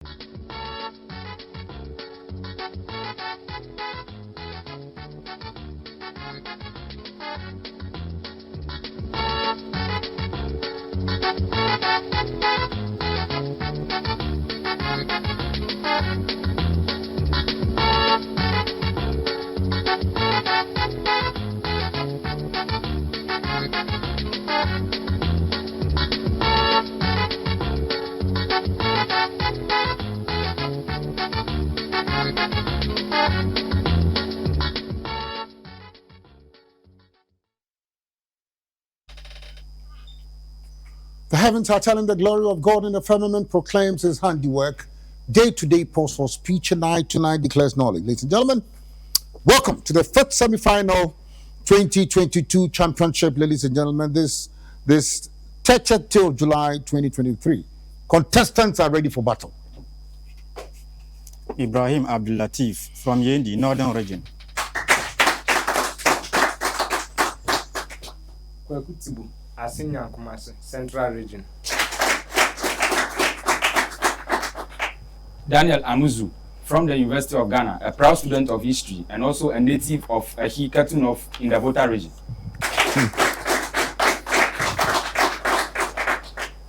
The heavens are telling the glory of God, and the firmament proclaims his handiwork. Day-to-day pause for speech, and night to night declares knowledge. Ladies and gentlemen, welcome to the fifth semi-final 2022 championship. Ladies and gentlemen, this 30th till July 2023. Contestants are ready for battle. Ibrahim Abdul Latif from Yendi, Northern Region. Asinya Kumasi, Central Region. Daniel Amuzu from the University of Ghana, a proud student of history and also a native of Ahi Katunov in the Volta region.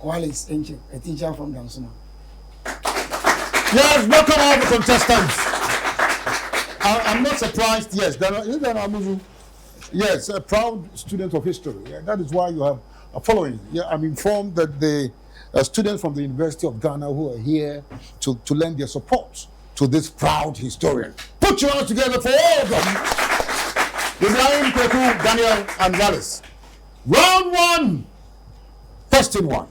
Wallace Enche, a teacher from Dansuma. Yes, welcome all the contestants. I'm not surprised. Yes, Daniel Amuzu. Yes, a proud student of history. Yeah, that is why you have a following. Yeah, I'm informed that the students from the University of Ghana who are here to lend their support to this proud historian. Put your hands together for all of them. Ibrahim, Kweku, Daniel, and Wallace. Round one. Question one.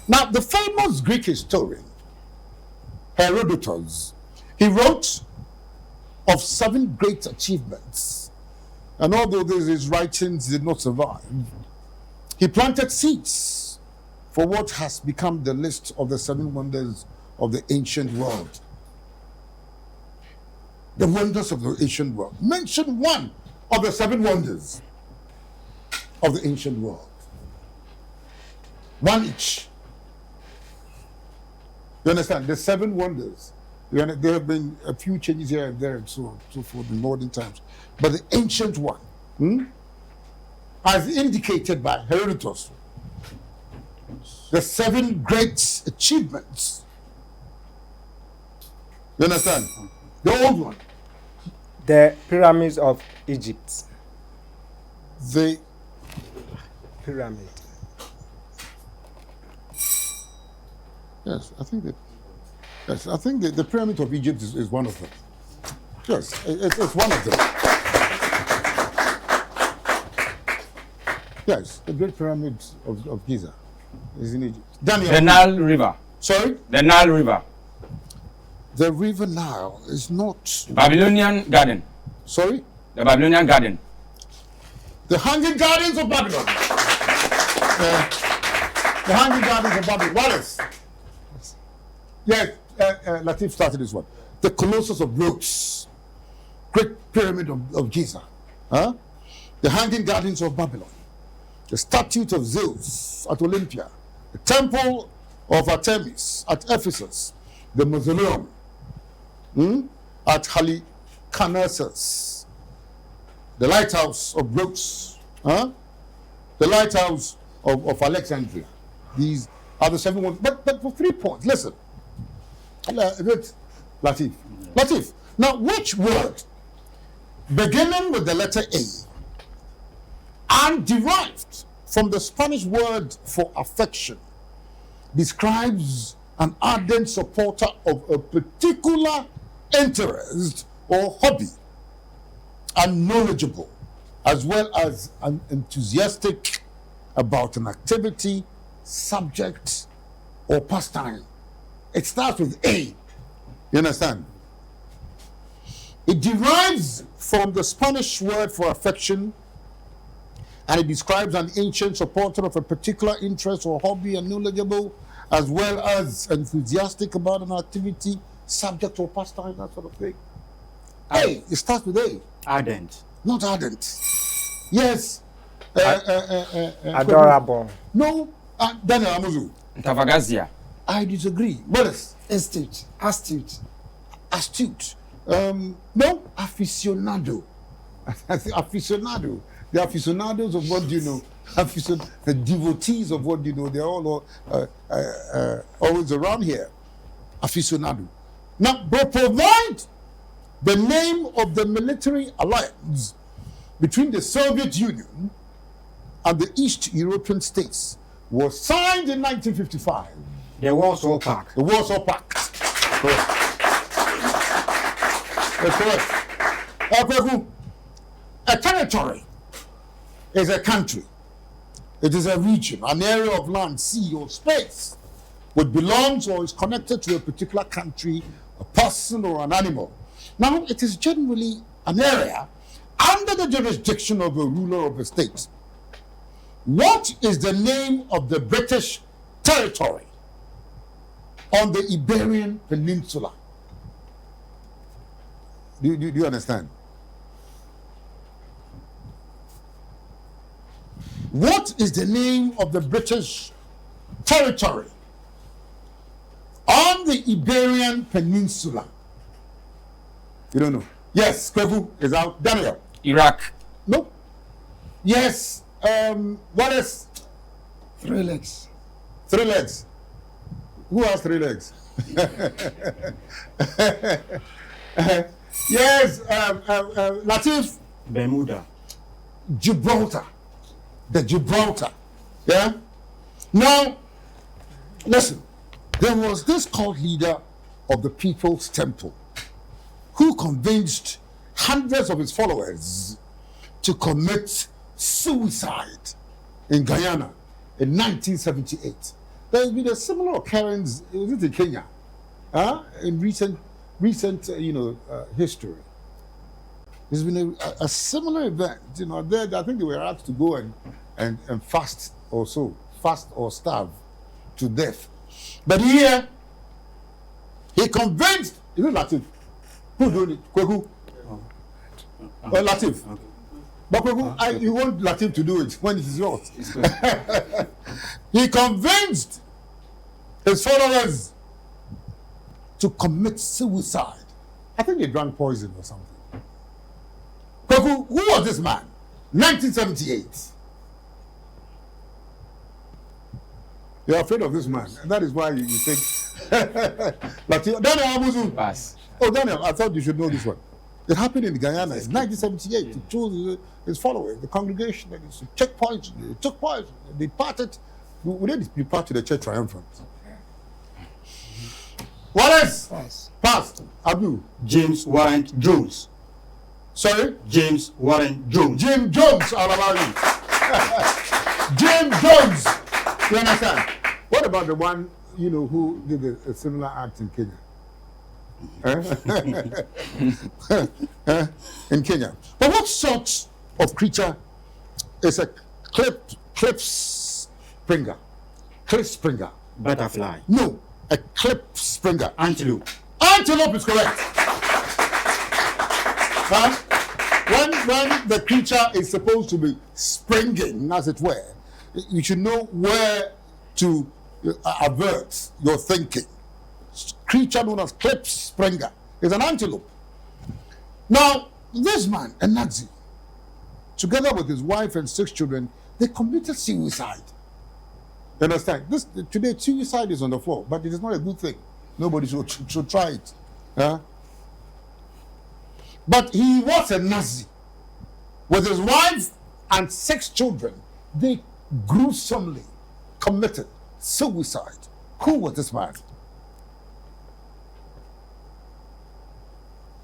Now, the famous Greek historian, Herodotus, he wrote of 7 great achievements. And although his writings did not survive, he planted seeds for what has become the list of the 7 wonders of the ancient world. The wonders of the ancient world. Mention one of the 7 wonders of the ancient world. One each. You understand? The 7 wonders. There have been a few changes here and there and so forth in modern times. But the ancient one, as indicated by Herodotus, the 7 great achievements. You understand? The old one. The pyramids of Egypt. The pyramid. Yes, I think that. Yes, I think the pyramid of Egypt is one of them. Yes, it's one of them. Yes, the Great Pyramid of Giza is in Egypt. Daniel. The Nile River. Sorry? The Nile River. The River Nile is not... Babylonian Garden. Sorry? The Babylonian Garden. The Hanging Gardens of Babylon. The Hanging Gardens of Babylon. Wallace. Yes, Latif started this one. The Colossus of Rhodes. Great Pyramid of Giza. The Hanging Gardens of Babylon. The statue of Zeus at Olympia. The Temple of Artemis at Ephesus. The Mausoleum at Halicarnassus. The Lighthouse of Rhodes. The Lighthouse of Alexandria. These are the 7 ones. But for 3 points, listen. Latif. Latif. Now, which word beginning with the letter A and derived from the Spanish word for affection describes an ardent supporter of a particular interest or hobby and knowledgeable, as well as an enthusiastic about an activity, subject, or pastime? It starts with A. You understand? It derives from the Spanish word for affection, and it describes an ancient supporter of a particular interest or hobby and knowledgeable, as well as enthusiastic about an activity, subject, or pastime, that sort of thing. A. It starts with A. Ardent. Not ardent. Yes. Adorable. No. Daniel Amuzu. Ntavagazia. I disagree. What is? Astute. Astute. No, aficionado. Aficionado. The aficionados of what you know. The devotees of what you know. They're all always around here. Aficionado. Now, but provide the name of the military alliance between the Soviet Union and the East European states was signed in 1955. The Warsaw Pact. The Warsaw Pact. Correct. That's correct. A territory is a country. It is a region, an area of land, sea, or space which belongs or is connected to a particular country, a person, or an animal. Now, it is generally an area under the jurisdiction of a ruler of a state. What is the name of the British territory on the Iberian Peninsula? Do you understand? What is the name of the British territory on the Iberian Peninsula? You don't know. Yes, Kweku is out. Daniel. Iraq. No. Yes. What is 3 legs. 3 legs? Who has 3 legs? Yes. Latif. Bermuda. Gibraltar. The Gibraltar. Yeah. Now, listen. There was this cult leader of the People's Temple who convinced hundreds of his followers to commit suicide in Guyana in 1978. There has been a similar occurrence, was it in Kenya? In recent history. There's been a similar event. There, I think they were asked to go and fast or starve to death. But here, he convinced, is it Latif? Who doing it? Kweku? Latif. Okay. But Kweku, you want Latif to do it when it is yours. He convinced his followers to commit suicide. I think they drank poison or something. Kweku, who was this man? 1978. You're afraid of this man. And that is why you think Latif. Daniel Amuzu. Pass. Oh, Daniel, I thought you should know this one. It happened in Guyana in 1978. He chose his followers, the congregation, and it's checkpoints. They took points. They departed. We didn't depart to the church triumphant. Wallace! Pass. Abu. James Warren Jones. Sorry? James Warren Jones. Jim Jones, all about you. Jim Jones. You understand? What about the one, who did a similar act in Kenya? In Kenya. But what sort of creature is a cliff springer? Cliff springer. Butterfly. No, a cliff springer. Antelope. Antelope is correct. When the creature is supposed to be springing, as it were, you should know where to avert your thinking. Creature known as cliff springer is an antelope. Now, this man, a Nazi, together with his wife and 6 children, they committed suicide. You understand? Today, suicide is on the floor, but it is not a good thing. Nobody should try it. But he was a Nazi. With his wife and 6 children, they gruesomely committed suicide. Who was this man?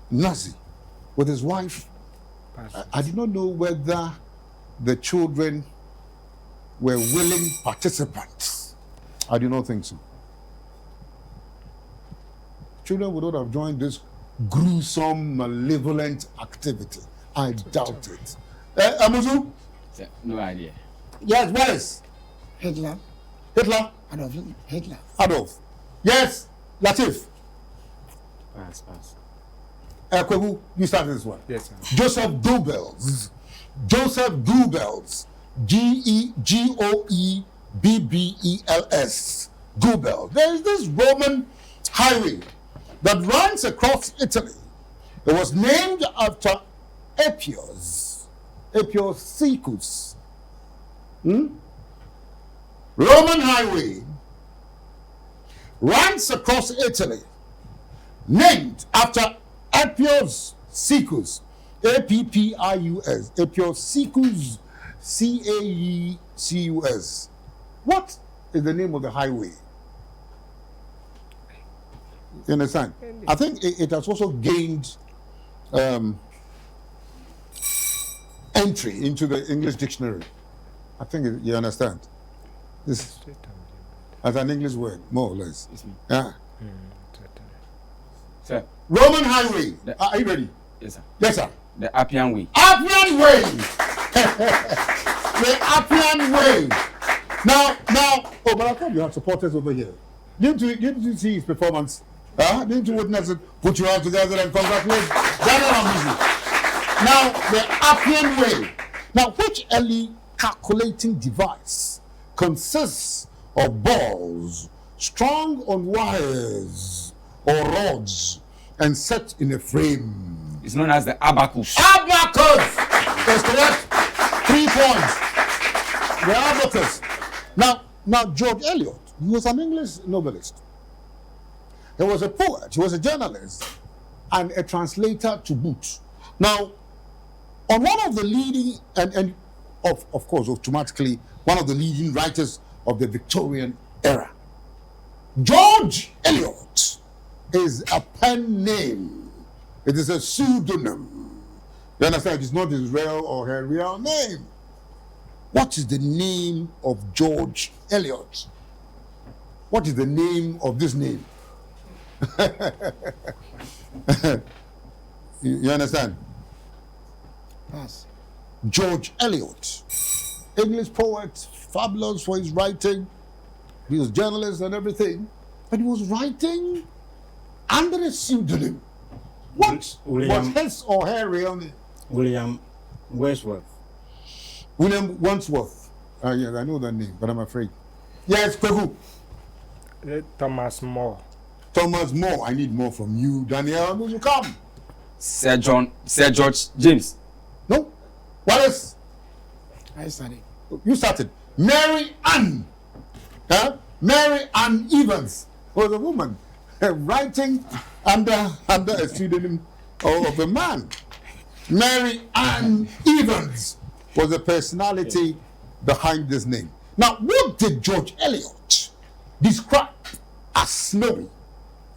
Nazi. With his wife. I did not know whether the children were willing participants. I do not think so. Children would not have joined this gruesome, malevolent activity. I doubt it. Amuzu? No idea. Yes, what is? Hitler. Hitler? Adolf Hitler. Adolf. Yes, Latif. Pass. Kweku, you started this one. Yes, sir. Joseph Goebbels. Joseph Goebbels. Goebbels. Goubel. There is this Roman highway that runs across Italy. It was named after Appius Siccus. Roman highway runs across Italy, named after Appius Siccus, Appius, Appius Siccus, Caecus. What is the name of the highway? You understand? I think it has also gained entry into the English dictionary. I think you understand. This as an English word, more or less. Yeah. Sir. Roman highway. Are you ready? Yes, sir. Yes, sir. The Appian Way. Appian Way. The Appian Way. Now, oh, but I thought you had supporters over here. Didn't you see his performance? Didn't you witness it? Put your hands together and congratulate Daniel Amuzi. Now, the Appian Way. Now, which early calculating device consists of balls strung on wires or rods and set in a frame? It's known as the abacus. Abacus! That's correct. 3 points. The abacus. Now, George Eliot, he was an English novelist. He was a poet, he was a journalist, and a translator to boot. Now, on one of the leading, and of course, automatically, one of the leading writers of the Victorian era, George Eliot is a pen name. It is a pseudonym. You understand? It's not his real or her real name. What is the name of George Eliot? What is the name of this name? you understand? Pass. George Eliot, English poet, fabulous for his writing. He was a journalist and everything, but he was writing under a pseudonym. What was his or her real name? William Wordsworth. William Wordsworth. Yes, I know that name, but I'm afraid. Yes, Kweku. Thomas More. Thomas More. I need more from you, Daniel. Will you come? Sir George James. No. Wallace. I study. You started. Mary Ann. Mary Ann Evans was a woman writing under a pseudonym of a man. Mary Ann Evans was the personality behind this name. Now, what did George Eliot describe as snowy,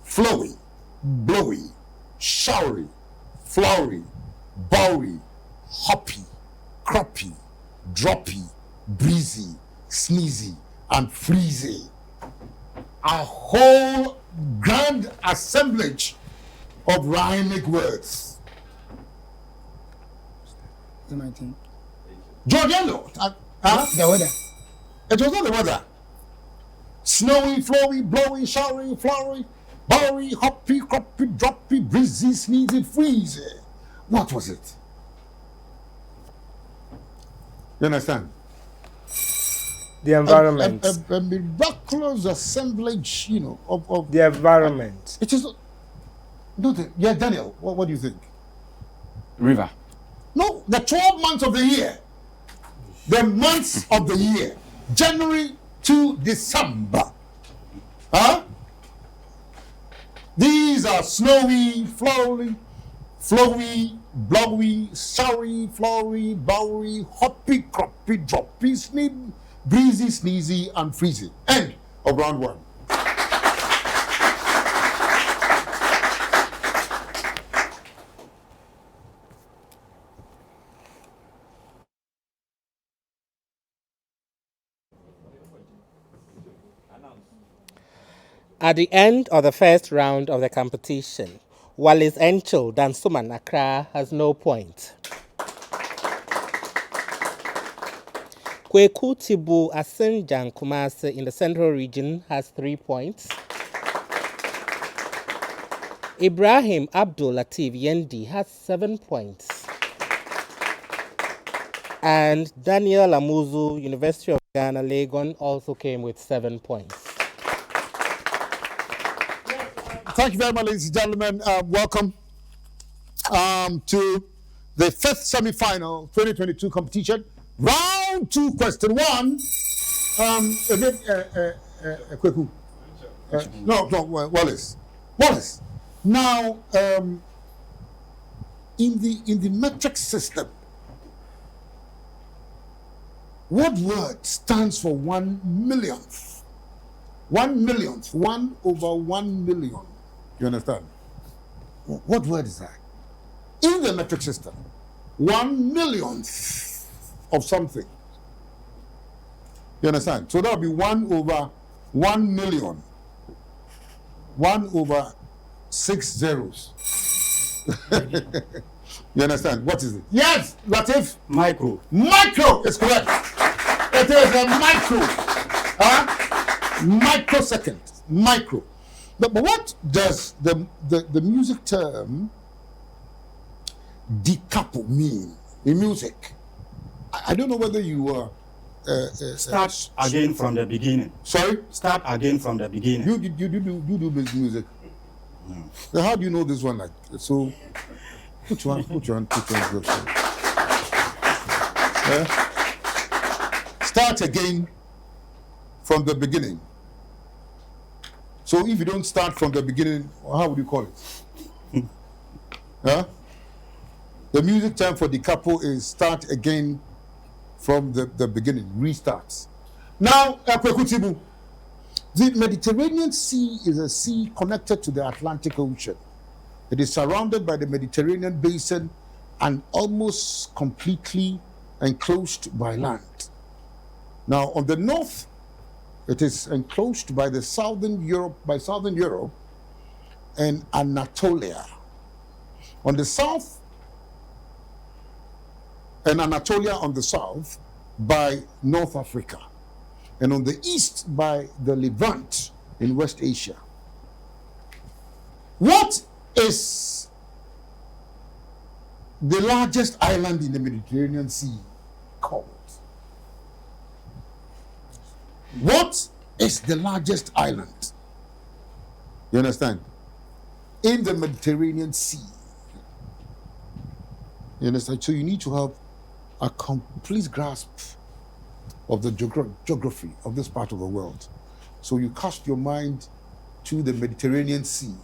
flowy, blowy, showery, flowery, bowery, hoppy, croppy, droppy, breezy, sneezy, and freezy? A whole grand assemblage of rhyming words. 19. George Eliot. The weather. It was not the weather. Snowy, flowy, blowy, showery, flowery, bowery, hoppy, croppy, droppy, breezy, sneezy, freezy. What was it? You understand? The environment. A miraculous assemblage, of The environment. it is not. Yeah, Daniel. What do you think? River. No, the 12 months of the year. The months of the year. January to December. These are snowy, flowy, blowy, showery, flowery, bowery, hoppy, croppy, droppy, breezy, sneezy, and freezy. End of round one. At the end of the first round of the competition, Wallace Enchil Dansuman Accra has no point. Kweku Tibu Asenjan Kumase in the Central Region has 3 points. Ibrahim Abdul Latif Yendi has 7 points. And Daniel Amuzu, University of Ghana, Legon, also came with 7 points. Thank you very much, ladies and gentlemen. Welcome to the fifth semi-final 2022 competition. Round 2, question 1. A bit quick. No, Wallace. Now, in the metric system, what word stands for 1 millionth? 1 millionth, 1 over 1 million. You understand? What word is that? In the metric system, 1 millionth of something. You understand? So that would be 1 over 1 million. 1 over 6 zeros. You understand? What is it? Yes, Latif. Micro. Micro is correct. It is a micro. Microsecond. Micro. But what does the music term decapo mean in music? I don't know whether you Start again from the beginning. sorry. Start again from the beginning. You do this music. So how do you know this one? Like so, put your hand. Start again from the beginning. So if you don't start from the beginning, how would you call it? Huh? The music term for decapo is start again from the beginning, restarts. Now, Kwekutibu, the Mediterranean Sea is a sea connected to the Atlantic Ocean. It is surrounded by the Mediterranean basin and almost completely enclosed by land. Now, on the north, it is enclosed by southern Europe and Anatolia. On the south, and Anatolia on the south by North Africa, and on the east by the Levant in West Asia. What is the largest island in the Mediterranean Sea called? What is the largest island? You understand? In the Mediterranean Sea. You understand? So you need to have a complete grasp of the geography of this part of the world. So you cast your mind to the Mediterranean Sea.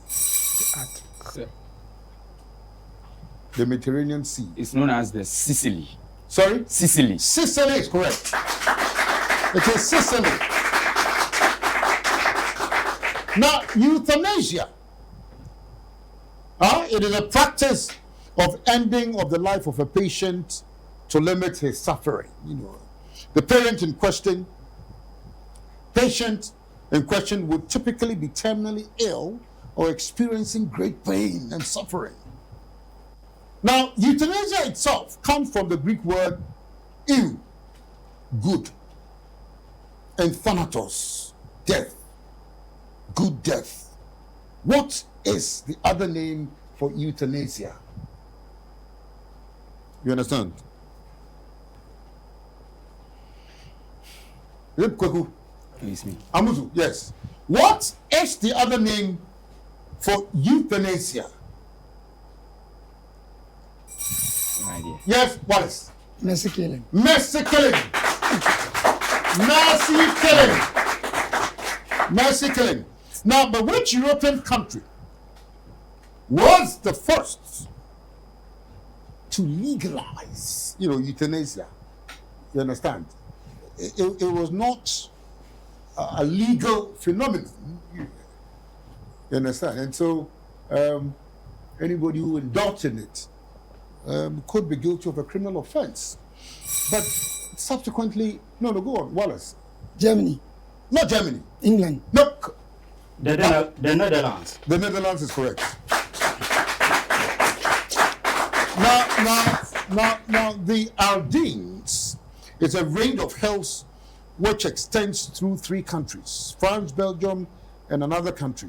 The Mediterranean Sea. It's known as the Sicily. Sorry? Sicily. Sicily is correct. It is Sicily. Now, euthanasia. It is a practice of ending of the life of a patient to limit his suffering. You know, the patient in question would typically be terminally ill or experiencing great pain and suffering. Now, euthanasia itself comes from the Greek word eu, good, and thanatos, death, good death. What is the other name for euthanasia? You understand? Please me. Amuzu, yes. What is the other name for euthanasia? No idea. Yes, what is? Mercy killing. Mercy killing. Mercy killing. Mercy killing. Now, but which European country was the first to legalize, euthanasia? You understand? It was not a legal phenomenon. You understand? And so anybody who indulged in it could be guilty of a criminal offense. But subsequently, no, go on, Wallace. Germany. Not Germany. England. No. The Netherlands. The Netherlands is correct. Now, the Ardennes is a range of hills which extends through 3 countries: France, Belgium, and another country.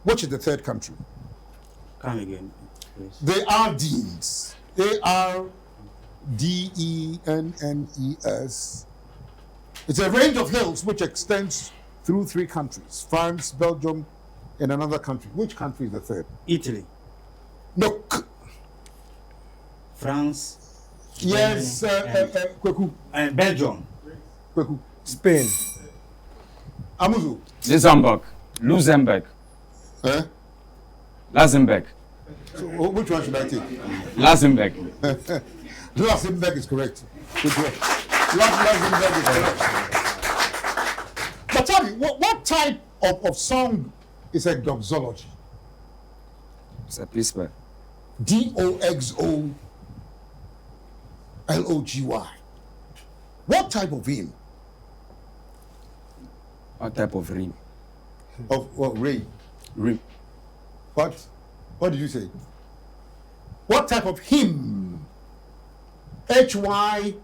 Which is the third country? Come again, please. The Ardennes. Ardennes. It's a range of hills which extends through 3 countries: France, Belgium, in another country. Which country is the third? Italy, No. France, Yes, Kweku. and Belgium. Kweku. Spain. Amuzu. Luxembourg. Eh? Luxembourg. So, which one should I take? Luxembourg. Luxembourg is correct. Which one? Luxembourg is correct. But tell me, what type of song is a doxology? It's a please spell. D-O-X-O-L-O-G-Y. What type of hymn? What type of ring? Of rain? Ring. What did you say? What type of hymn? H-Y.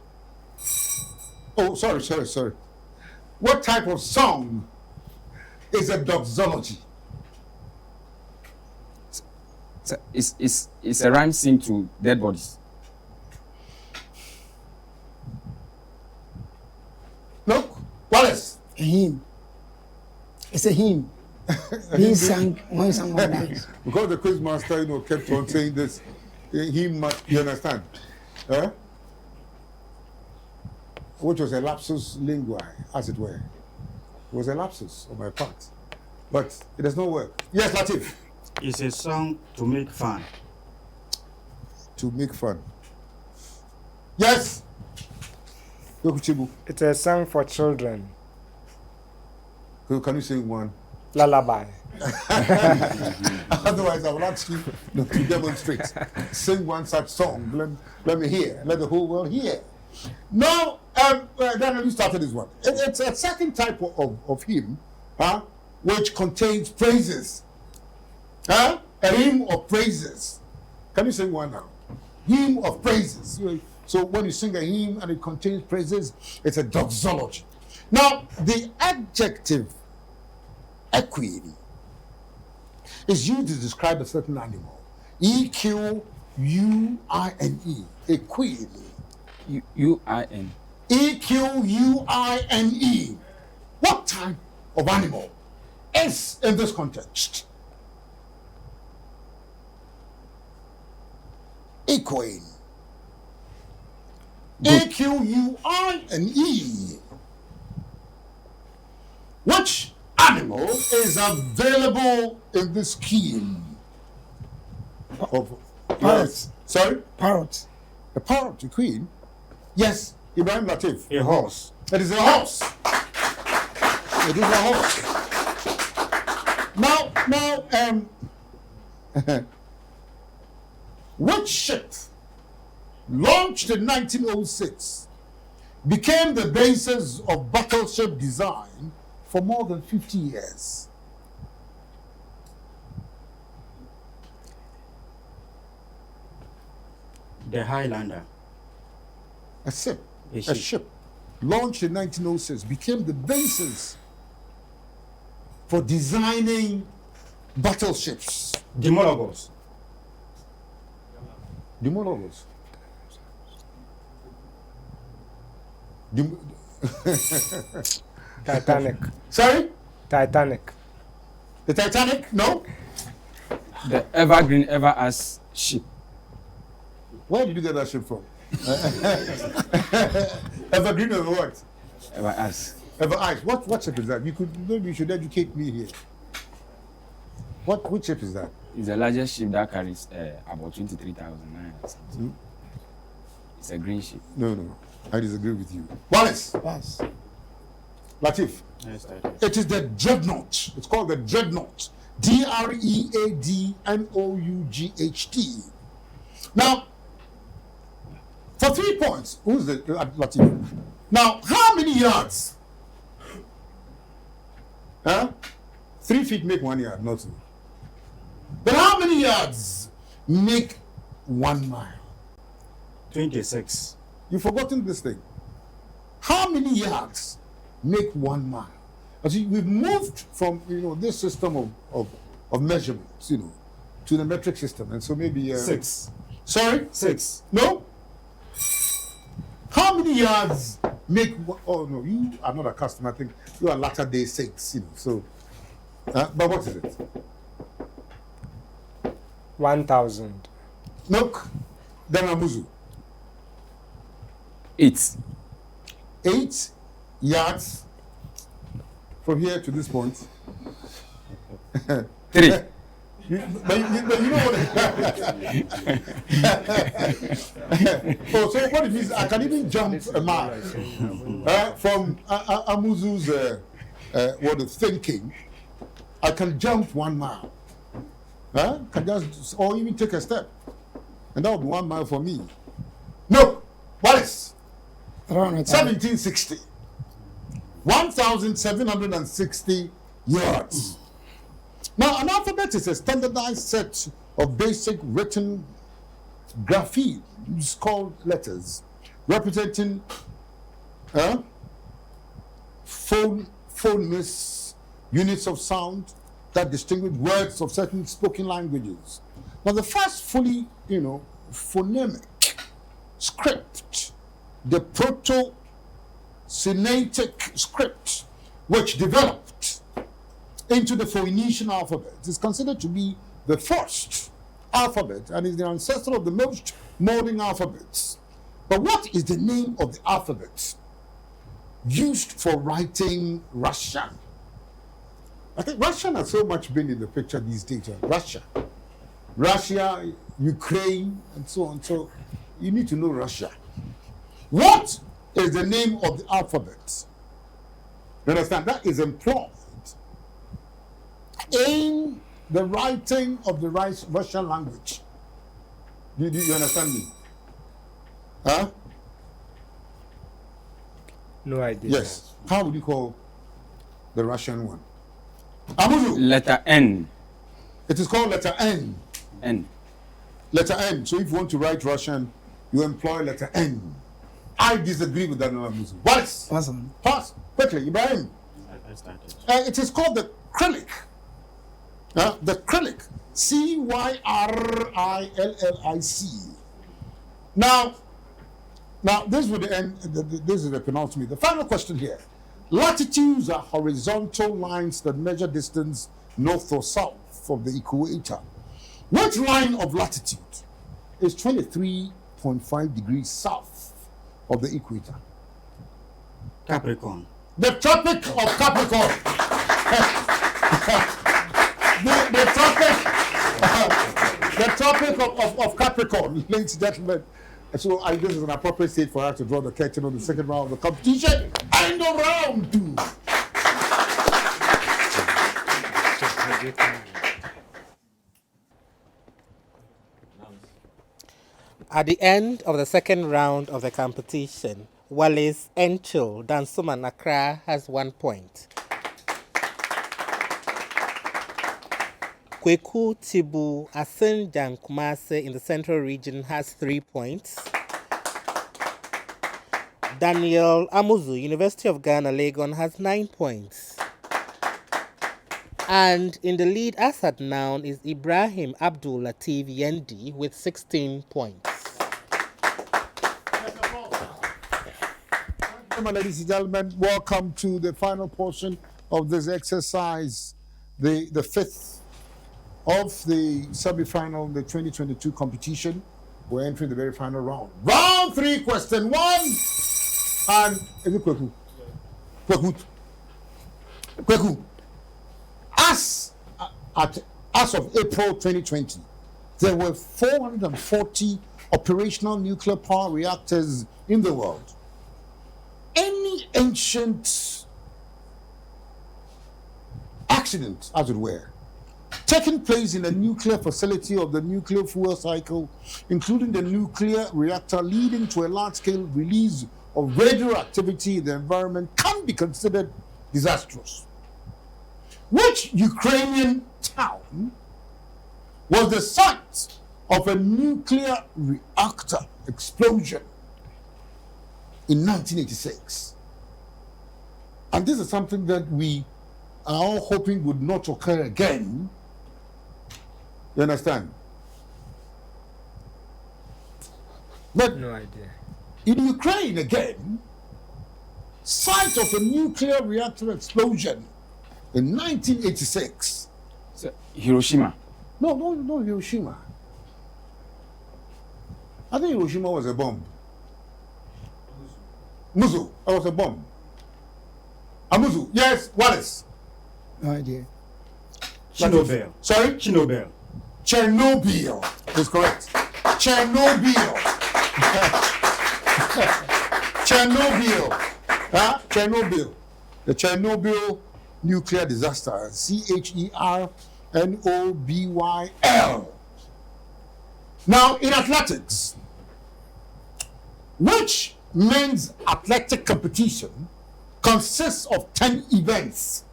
Oh, sorry. What type of song is a doxology? It's a rhyme sing to dead bodies. No? Wallace. A hymn. It's a hymn. Being sung when someone dies. Because the quiz master, kept on saying this, hymn, you understand? Which was a lapsus linguae, as it were. It was a lapsus on my part. But it does not work. Yes, Latif. It's a song to make fun. To make fun. Yes. Yokuchibu. It's a song for children. Can you sing one? Lullaby. Otherwise, I will ask you to demonstrate. Sing one such song. Let me hear. Let the whole world hear. Now, Daniel, you started this one. It's a second type of hymn, which contains praises. A hymn of praises. Can you sing one now? Hymn of praises. So when you sing a hymn and it contains praises, it's a doxology. Now, the adjective equine is used to describe a certain animal. E-Q-U-I-N-E. Equine. U-I-N. E-Q-U-I-N-E. What type of animal is in this context? Equine. E-Q-U-I-N-E. Which animal is available in this scheme? Of Parrot. Sorry? Parrot. A parrot, a queen? Yes, Ibrahim Latif. A horse. It is a horse. It is a horse. Now, which ship launched in 1906 became the basis of battleship design for more than 50 years? The Highlander. A ship. A A ship. ship launched in 1906 became the basis for designing battleships. Demologos. Demologos. Titanic. Sorry? Titanic. The Titanic? No? The evergreen ever as ship. Where did you get that ship from? Evergreen or what? Ever as. Ever ice. What ship is that? Maybe you should educate me here. Which ship is that? It's the largest ship that carries about 23,000 or something. It's a green ship. No. I disagree with you. Wallace. Pass. Latif. Yes, that is. It is the dreadnought. It's called the dreadnought. D-R-E-A-D-N-O-U-G-H-T. Now, for 3 points, who's the Latif? Now, how many yards? 3 feet make 1 yard, not 2. But how many yards make 1 mile? 26. You've forgotten this thing. How many yards make 1 mile? As we've moved from this system of measurements, to the metric system, and so maybe 6. Sorry, 6. no. How many yards make? Oh no, you are not a customer. I think you are Latter-day Saints, So But what is it? 1,000. Look, then Amuzu. 8. 8 yards from here to this point. 3. But you know what? Oh, so what it means? I can even jump a mile from Amuzu's what is thinking. I can jump 1 mile. Can just or even take a step, and that would be 1 mile for me. No, Wallace. 1760. 1,760 yards. Now, an alphabet is a standardized set of basic written graphemes called letters, representing phonemes, units of sound that distinguish words of certain spoken languages. Now, the first fully, phonemic script, the Proto-Sinaitic script, which developed into the Phoenician alphabet, is considered to be the first alphabet and is the ancestor of the most modern alphabets. But what is the name of the alphabet used for writing Russian? I think Russian has so much been in the picture these days. Russia, Ukraine, and so on. So you need to know Russia. What is the name of the alphabet? You understand? That is employed in the writing of the Russian language. Do you understand me? Huh? No idea. Yes. How would you call the Russian one? Amuzu. Letter N. It is called letter N. N. Letter N. So if you want to write Russian, you employ letter N. I disagree with that, Amuzu. What? Pass. Quickly, Ibrahim. I started. It is called the Cyrillic. The Cyrillic. Cyrilic. Now, this would end. This is the penultimate. The final question here. Latitudes are horizontal lines that measure distance north or south of the equator. Which line of latitude is 23.5 degrees south of the equator? Capricorn. The Tropic of Capricorn. the Tropic of Capricorn, ladies and gentlemen. So this is an appropriate stage for us to draw the curtain on the second round of the competition. End of round 2. At the end of the second round of the competition, Wallace Enchil Dansuman Accra has 1 point. Kweku Tibu Asenjan Kumase in the Central Region has 3 points. Daniel Amuzu, University of Ghana, Legon, has 9 points. And in the lead as at now is Ibrahim Abdul Latif Yendi with 16 points. Ladies and gentlemen, welcome to the final portion of this exercise, the fifth of the semi-final, the 2022 competition. We're entering the very final round. Round 3, question 1. And is it Kweku? Kweku. As of April 2020, there were 440 operational nuclear power reactors in the world. Any ancient accident, as it were, taking place in a nuclear facility of the nuclear fuel cycle, including the nuclear reactor, leading to a large-scale release of radioactivity in the environment, can be considered disastrous. Which Ukrainian town was the site of a nuclear reactor explosion in 1986? And this is something that we are all hoping would not occur again. You understand? But No idea. in Ukraine again, site of a nuclear reactor explosion in 1986. So, Hiroshima. No, Hiroshima. I think Hiroshima was a bomb. Muzu, that was a bomb. Amuzu, yes, Wallace. No idea. Chernobyl. Sorry? Chernobyl. Chernobyl is correct. Chernobyl. Chernobyl. Huh? Chernobyl. The Chernobyl nuclear disaster. Chernobyl. Now, in athletics, which men's athletic competition consists of 10 events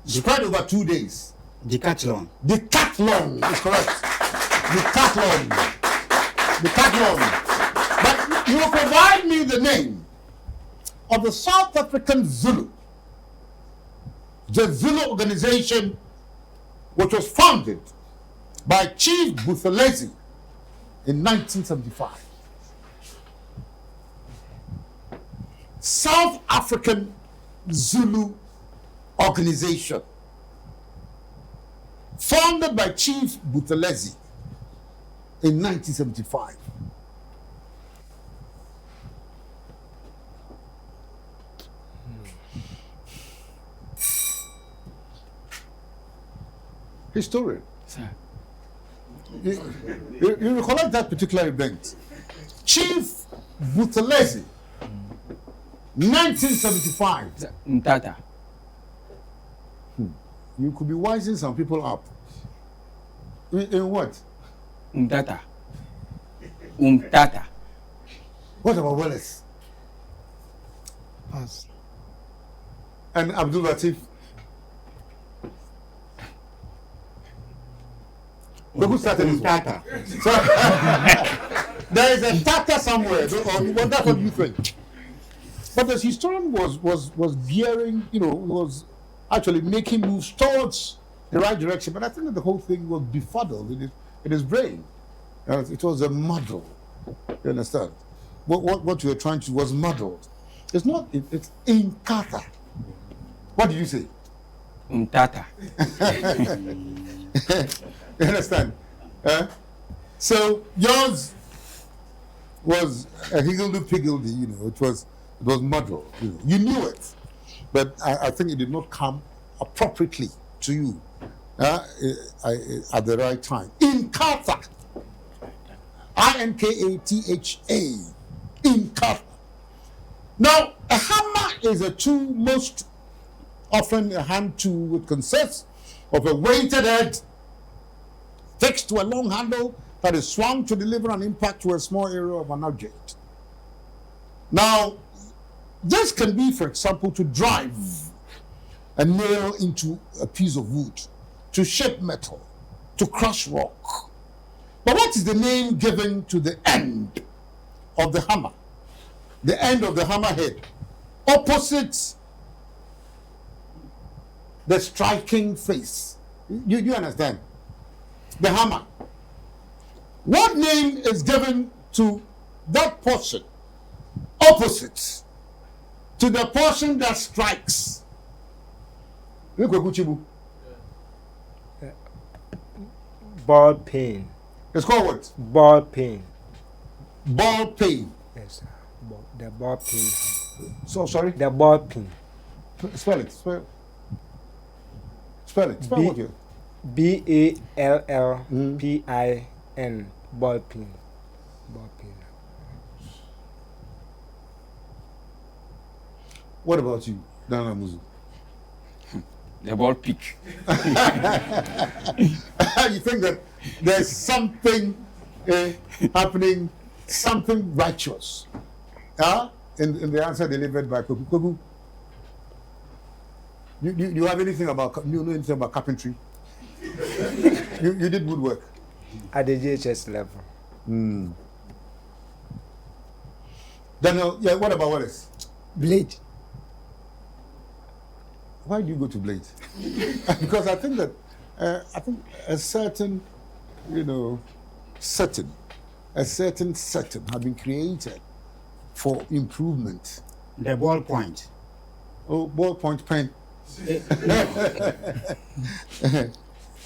spread over 2 days? Decathlon. Decathlon is correct. Decathlon. But you will provide me the name of the South African Zulu, the Zulu organization, which was founded by Chief Buthelezi in 1975. South African Zulu organization, founded by Chief Buthelezi in 1975. Historian. Sir. You recollect that particular event? Chief Buthelezi, 1975. Mtata. You could be wising some people up. In what? Mtata. What about Wallace? Pass. And Abdul Latif? But who started this one? Tata. So, there is a Tata somewhere. Well, that's what you think. But the historian was gearing, was actually making moves towards the right direction. But I think that the whole thing was befuddled in his brain. It was a muddle. You understand? What you were trying to was muddled. It's not. It's Inkatha. What did you say? Mtata. You understand? So yours was a higgledy-piggledy, it was muddled. You knew it, but I think it did not come appropriately to you at the right time. Inkatha. Inkatha. Inkatha. Now, a hammer is a tool, most often a hand tool, which consists of a weighted head fixed to a long handle that is swung to deliver an impact to a small area of an object. Now, this can be, for example, to drive a nail into a piece of wood, to shape metal, to crush rock. But what is the name given to the end of the hammer? The end of the hammer head, opposite the striking face. You understand? The hammer. What name is given to that portion opposite to the portion that strikes? Ball peen. It's called what? Ball peen. Ball peen. Yes, sir. The ball peen. So sorry? The ball peen. Spell it. Spell it. Spell what you? BALLPIN. Ball peen. Ball peen. What about you, Dana Muzu? The ball pick. You think that there's something happening, something righteous in the answer delivered by Kogu? Kogu, you have anything about, you know anything about carpentry? you did woodwork? At the JHS level. Daniel, yeah, what about Wallace? Blade. Why do you go to Blade? Because I think that a certain, setting have been created for improvement. The ballpoint. Oh, ballpoint pen.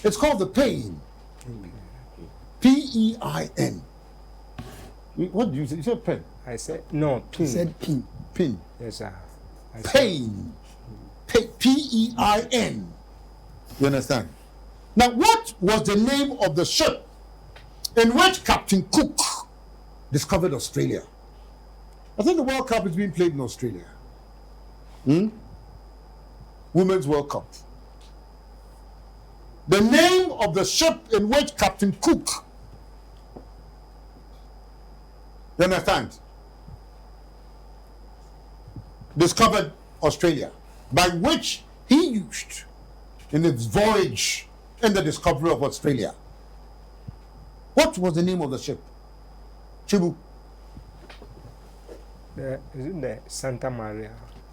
It's called the Pain. P-E-I-N. What do you say? You said pen. I said no. He Pin. said pin. Pin. Yes, sir. I said- Pain. P-E-I-N. You understand? Now, what was the name of the ship in which Captain Cook discovered Australia? I think the World Cup is being played in Australia. Women's World Cup. The name of the ship in which Captain Cook, you understand, discovered Australia, by which he used in his voyage in the discovery of Australia. What was the name of the ship? Chibu. Isn't the Santa Maria?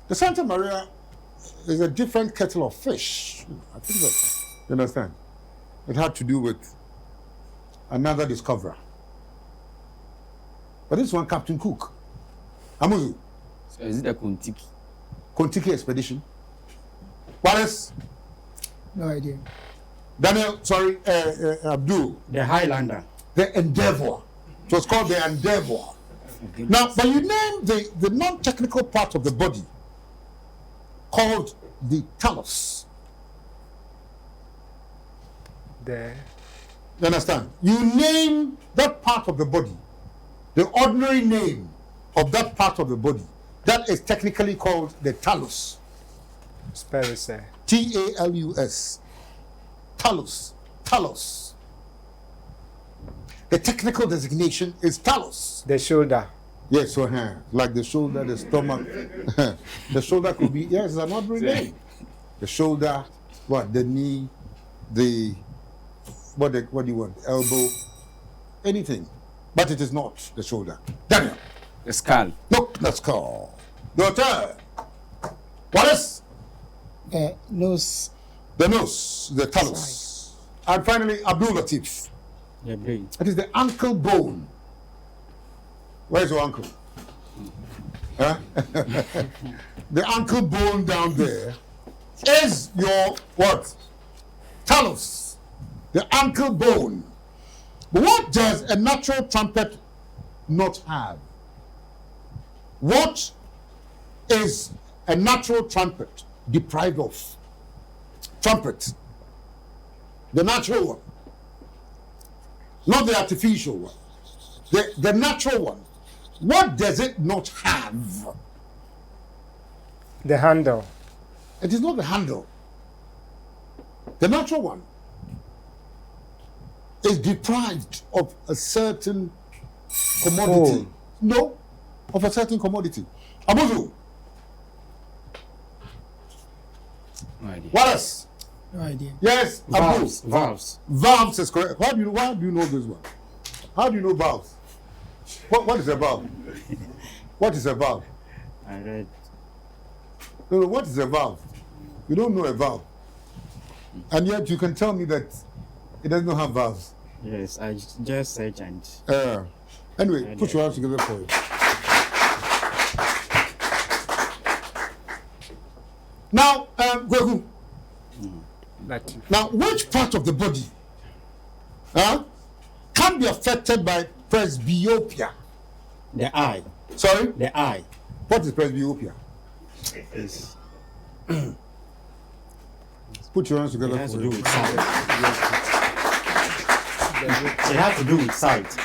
The Santa Maria is a different kettle of fish. I think that, you understand? It had to do with another discoverer. But this one, Captain Cook. Amuzu, So is it a Kontiki? Kontiki expedition. Wallace, No idea. Daniel, sorry, Abdul, The Highlander. the Endeavour. It was called the Endeavour. Now, but you name the non-technical part of the body called the talus. The You understand? You name that part of the body, the ordinary name of that part of the body, that is technically called the talus. spell is T-A-L-U-S. Talus. Talus. The technical designation is talus. the shoulder. Yes, so like the shoulder, the stomach. The shoulder could be, yes, it's an ordinary name. The shoulder, what, the knee, what do you want? Elbow, anything. But it is not the shoulder. Daniel. The skull. Look, let's call. Daughter. What is? Nose. The nose, the talus. And finally, Abdul Latif. The brain. It is the ankle bone. Where's your ankle? Huh? The ankle bone down there is your what? Talus. The ankle bone. But what does a natural trumpet not have? What is a natural trumpet deprived of? Trumpet. The natural one. Not the artificial one. The natural one. What does it not have? The handle. It is not the handle. The natural one is deprived of a certain commodity. Oh. No, of a certain commodity. Abuzu, No idea. what else? No idea. Yes, Abu. Valves. Valves. Valves is correct. Why do you know this one? How do you know valves? What is a valve? What is a valve? I read. No, what is a valve? You don't know a valve. And yet you can tell me that it does not have valves. Yes, I just search and. Anyway, put your hands together for it. Now, Gwegu, Latif. now which part of the body can be affected by presbyopia? The eye. Sorry? The eye. What is presbyopia? Is Put your hands it together has to for do it. with sight. It has to do with sight.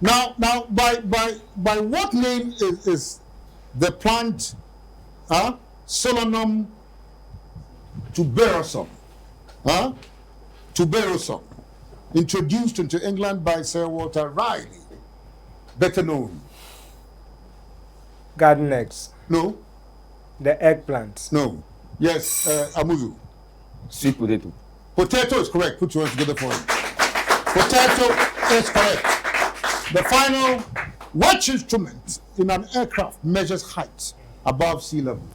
Now, by what name is the plant Solanum tuberosum? Tuberosum, introduced into England by Sir Walter Raleigh, better known. Garden eggs. No, The eggplant. no. Yes, Amuzu. Sweet potato. Potato is correct. Put your hands together for it. Potato is correct. The final, which instrument in an aircraft measures height above sea level?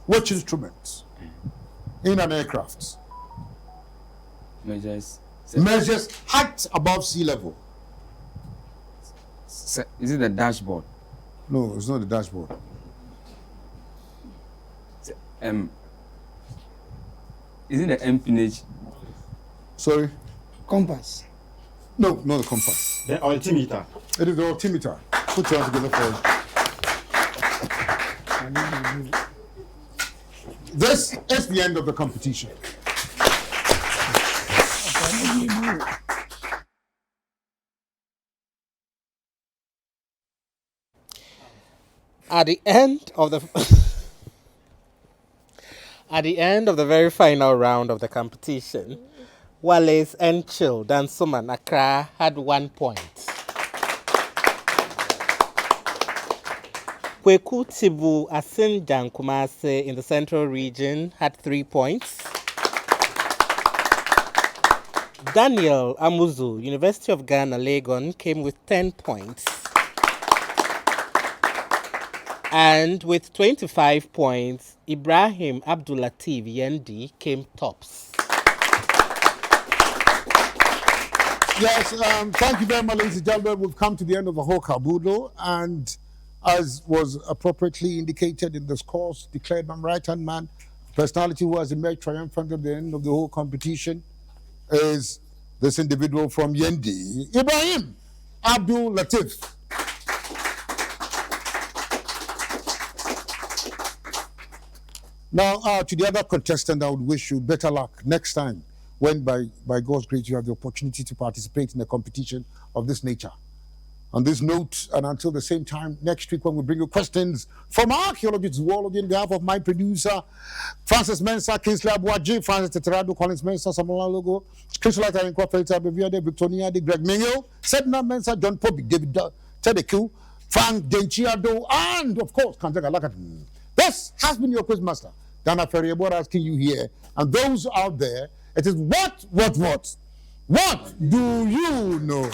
Which instrument in an aircraft Measures. measures height above sea level? Is it the dashboard? No, it's not the dashboard. Isn't the empennage? Sorry? Compass. No, not the compass. The altimeter. It is the altimeter. Put your hands together for it. This is the end of the competition. At the end of the at the end of the very final round of the competition, Wallace Enchil Dansuman Accra had 1 point. Kweku Tibu Asinjan Kumase in the Central Region had 3 points. Daniel Amuzu, University of Ghana, Legon, came with 10 points. And with 25 points, Ibrahim Abdulatif Yendi came tops. Yes, thank you very much, ladies and gentlemen. We've come to the end of the whole caboodle, and as was appropriately indicated in this course, declared by my right-hand man, personality who has emerged triumphant at the end of the whole competition is this individual from Yendi, Ibrahim Abdul Latif. Now, to the other contestant, I would wish you better luck next time when, by God's grace, you have the opportunity to participate in a competition of this nature. On this note, and until the same time next week when we bring you questions from archaeology to zoology, on behalf of my producer, Francis Mensah, Kingsley Abuaji, Francis Teterado, Collins Mensah, Samuel Logo, Christolite Incorporated, Beviade, Victoria, Greg Mingo, Sedna Mensah, John Pobi, David Tedeku, Frank Denchiado, and of course, Kanjaga Lakat. This has been your quizmaster, Dana Ferrier, asking you here, and those out there, it is what do you know?